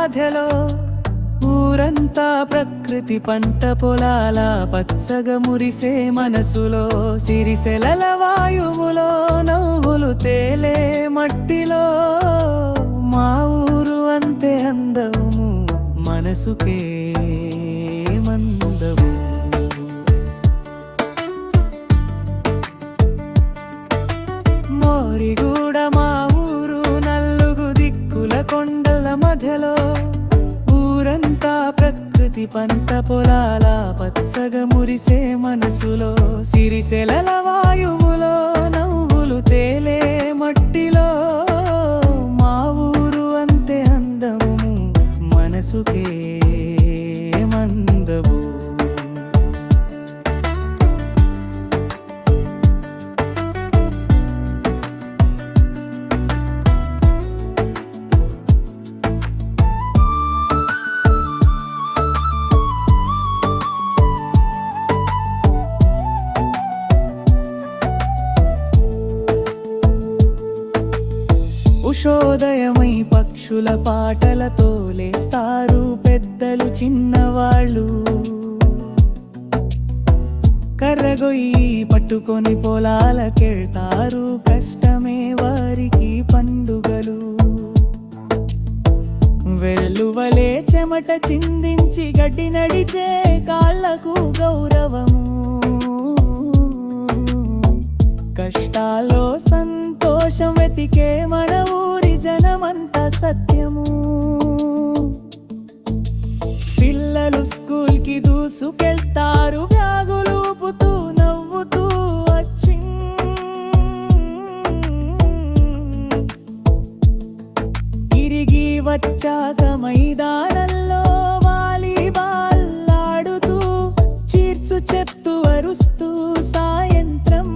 మధ్యలో ఊరంతా ప్రకృతి పంట పొలాల పచ్చగా మురిసే మనసులో సిరిసెలల వాయువులో నవ్వులు తేలే మట్టిలో మా ఊరు అంతే అందము మనసుకే మందము. మోరిగూడ మా ఊరు నలుగు దిక్కుల కొండల మధ్యలో ఊరంతా ప్రకృతి పంట పొలాల పచ్చగా మురిసే మనసులో సిరిసెలల వాయువులో నవ్వులు తేలే మట్టిలో మా ఊరు అంతే అందము మనసుకే మందము. ఉషోదయమై పక్షుల పాటలతో లేస్తారు పెద్దలు చిన్నవాళ్ళు. కర్రగొయ్యి పట్టుకొని పొలాలకెళ్తారు కష్టమే వారికి పండుగలు. వెల్లువలే చెమట చిందించి గడ్డి నడిచే కాళ్లకు గౌరవము. కష్టాల్లో సంతోషం వెతికే మన ఊరి జనమంత సత్యము. పిల్లలు స్కూల్కి దూసుకెళ్తారు బ్యాగులు ఊపుతూ నవ్వుతూ వచ్చి. తిరిగి వచ్చాక మైదానంలో వాలీబాల్ ఆడుతూ చీర్చు చెప్తూ అరుస్తూ సాయంత్రం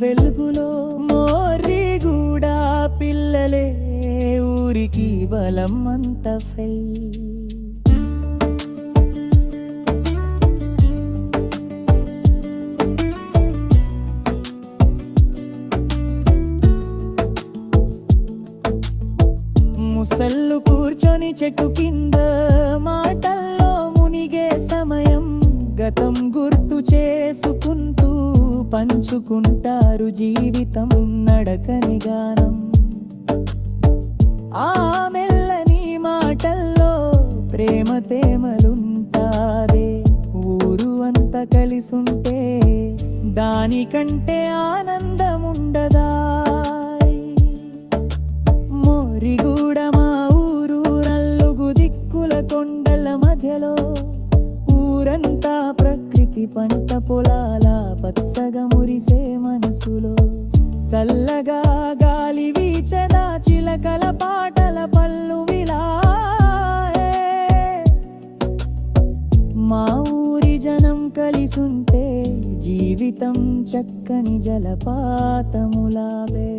వెలుగులో మోరిగూడ పిల్లలే ఊరికి బలం అంత ఫెల్. ముసళ్ళు కూర్చొని చెట్టు కింద మాటల్లో మునిగే సమయం గతం గుర్తు చేసుకుంటూ పంచుకుంటారు జీవితం నడకని గానం. ఆ మెల్లని మాటల్లో ప్రేమ తేమలుంటాదే. ఊరు అంతా కలిసుంటే దానికంటే ఆనందముండదా. మోరిగూడ మా ఊరు నలుగు దిక్కుల కొండల మధ్యలో ఊరంతా ప్రకృతి పంట పొలాల పచ్చగా మురిసే మనసులో చల్లగా గాలి వీచదా చిలకల పాటల పల్లు విలాయే. మా ఊరి జనం కలిసుంటే జీవితం చక్కని జలపాతములావే.